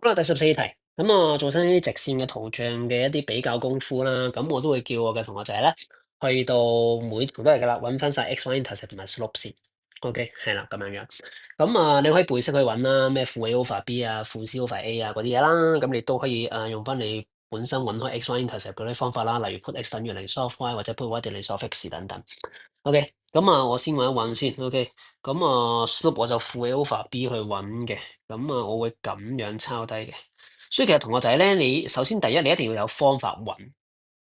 好啦，第14題，咁我做親呢啲直線嘅圖像嘅一啲比較功夫啦，咁我都會叫我嘅同學仔咧，去到每條都係噶啦，揾翻晒 x、y intercept 同埋 slope 線。OK，係啦，咁樣樣。咁你可以背式去揾啦，咩負 A over B 啊，負 C over A 啊嗰啲嘢啦。咁你都可以用翻你本身揾開 x、y intercept 嗰啲方法啦，例如 put x 等於零 solve y 或者 put y 等於零 solve x 等等。OK，咁我先揾一揾先。OK，咁slope 我就負 A over B 去揾嘅。咁我會咁樣抄低嘅。所以其實同學仔咧，你首先第一，你一定要有方法揾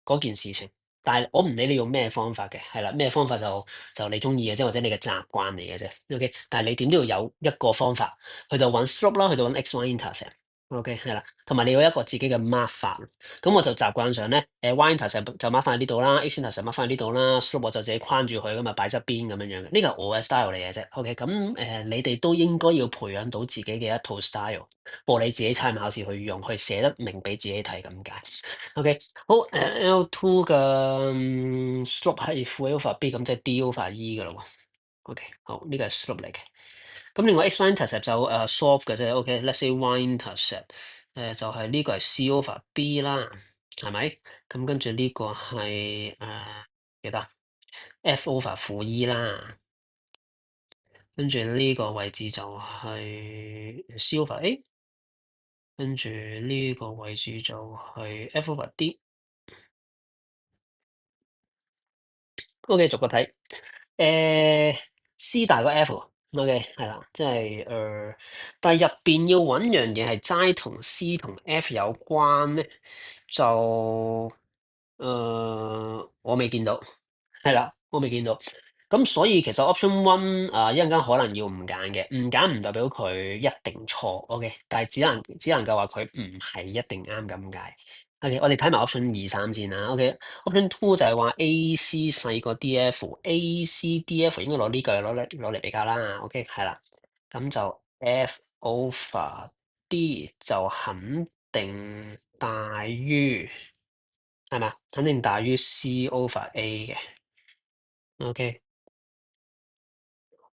嗰件事情。但係我唔理你用咩方法嘅，係啦，咩方法就你中意嘅啫，或者你嘅習慣嚟嘅啫。OK，但係你點都要有一個方法去到揾 slope 啦，去到揾 x y intercept。OK，係啦，同埋你有一個自己嘅 mark 法。咁我就習慣上咧，y intercept 就 mark 翻喺呢度啦，x intercept mark 翻喺呢度啦，slope 我就自己框住佢咁啊，擺側邊咁樣樣嘅。呢個係我嘅 style 嚟嘅啫。OK，咁你哋都應該要培養到自己嘅一套 style，播你自己參考試去用，去寫得明俾自己睇咁解。OK，好，L2 嘅slope 係負 A over B，咁即係 D over E 嘅咯喎。OK，好，呢個係 slope 嚟嘅。咁另外 x y intercept 就solve 嘅啫。OK，let's say y intercept 就係呢個係 C over B 啦，係咪？咁跟住呢個係幾多？F over 負 E 啦，跟住呢個位置就係 C over A，跟住呢個位置就係 F over D。OK，逐個睇。C 大過 F。OK，係啦，即係但係入邊要揾樣嘢係齋同 C 同 F 有關咧，就我未見到。係啦，我未見到。咁所以其實 option one 一陣間可能要唔揀嘅，唔揀唔代表佢一定錯，OK，但係只能夠話佢唔係一定啱咁解。OK，我哋睇埋 option 二三先啦。OK，option two 就係話 AC 細過 DF，AC DF 應該攞呢句攞嚟比較啦。OK，係啦，咁就 F over D 就肯定大於係嘛？肯定大於 C over A 嘅。OK。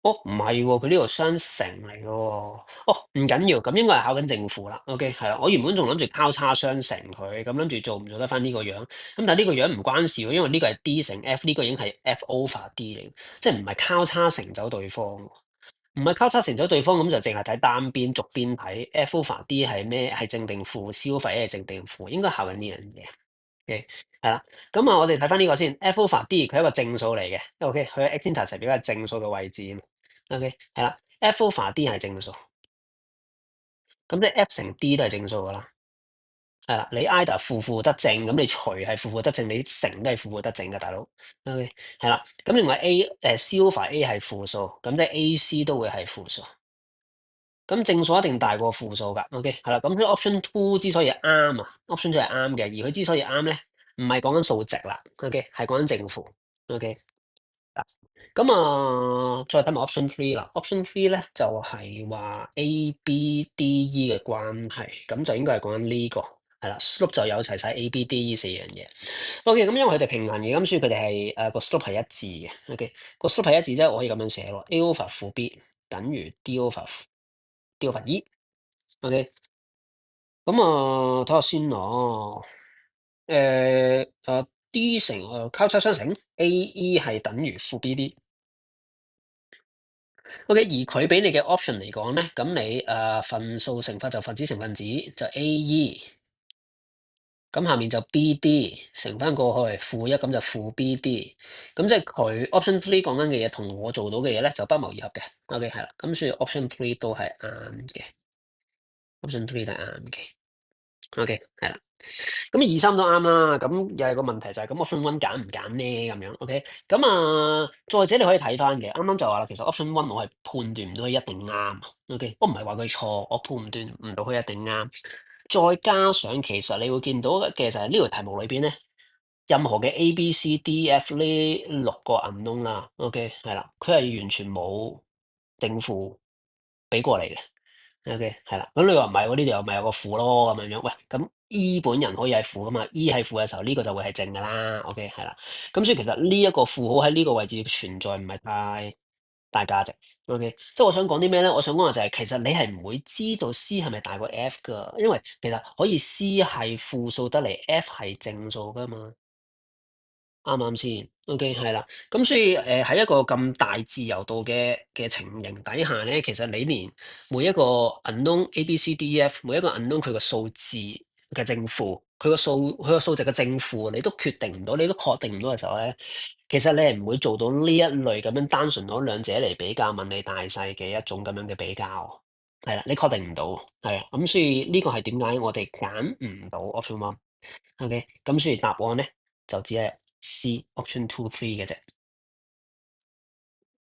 哦，唔係喎，佢呢度雙乘嚟嘅喎。哦，唔緊要，咁應該係考緊正負啦。OK，係啦，我原本仲諗住交叉雙乘佢，咁諗住做唔做得翻呢個樣。咁但係呢個樣唔關事喎，因為呢個係 D 乘 F，呢個已經係 F over D 嚟，即係唔係交叉乘走對方。唔係交叉乘走對方，咁就淨係睇單邊，逐邊睇 F over D 係咩？係正定負，C over A 係正定負，應該考緊呢樣嘢。OK，係啦，咁我哋睇翻呢個先，F over D 佢係一個正數嚟嘅，OK，佢喺 x intercept 表係正數嘅位置啊嘛，OK，係啦，F over D 係正數，咁即係 F 乘 D 都係正數噶啦，係啦，你 either 負得正，咁你除係負得正，你乘都係負得正嘅，大佬，OK，係啦，咁另外 C over A 係負數，咁即係 AC 都會係負數，咁正數一定大過負數噶，OK，係啦，咁所以 option two 之所以啱option two 係啱嘅，而佢之所以啱咧，唔係講緊數值啦，OK，係講緊正負，OK。嗱，咁再睇埋 option three 啦。option three 咧就係話 A、B、D、E 嘅關係，咁就應該係講緊呢個係啦。slope 就有齊晒 A、B、D、E 四樣嘢。OK，咁因為佢哋平衡嘅，咁所以佢哋係個 slope 係一致嘅。OK，個 slope 係一致即係我可以咁樣寫咯，A over 負 B 等於 D over E。OK，咁睇下先咯。D 乘交叉相乘 AE 係等於負 BD。OK，而佢俾你嘅 option 嚟講咧，咁你份數乘法就分子乘分子就 AE，咁下面就 BD 乘翻過去負一，咁就負 BD，咁即係佢 option three 講緊嘅嘢同我做到嘅嘢咧就不謀而合嘅。OK，係啦，咁所以 option three 都係啱嘅，option three 都係啱嘅。OK，係啦。咁二三都啱啦，咁又係個問題就係咁，option one 揀唔揀咧咁樣？OK，咁再者你可以睇翻嘅，啱啱就話啦，其實 option one 我係判斷唔到佢一定啱，OK，我唔係話佢錯，我判斷唔到佢一定啱。再加上其實你會見到嘅就係呢條題目裏邊咧，任何嘅 A、B、C、D、F 呢六個 unknown 啦，OK，係啦，佢係完全冇正負俾過嚟嘅。OK，係啦，咁你話唔係喎，呢度又咪有個負咯咁樣樣，喂，咁 E 本人可以係負噶嘛？E 係負嘅時候，呢個就會係正噶啦。OK，係啦，咁所以其實呢一個負號喺呢個位置存在唔係太大價值。OK，即係我想講啲咩咧？我想講嘅就係其實你係唔會知道 C 係咪大過 F 㗎，因為其實可以 C 係負數得嚟，F 係正數㗎嘛。啱唔啱先？OK，係啦。咁所以喺一個咁大自由度嘅情形底下咧，其實你連每一個 unknown A、B、C、D、E、F 每一個 unknown 佢個數字嘅正負，佢個數值嘅正負，你都決定唔到，你都確定唔到嘅時候咧，其實你係唔會做到呢一類咁樣單純攞兩者嚟比較問你大細嘅一種咁樣嘅比較。係啦，你確定唔到，係啊。咁所以呢個係點解我哋揀唔到 option one？OK，咁所以答案咧就只係 C option two three 嘅啫。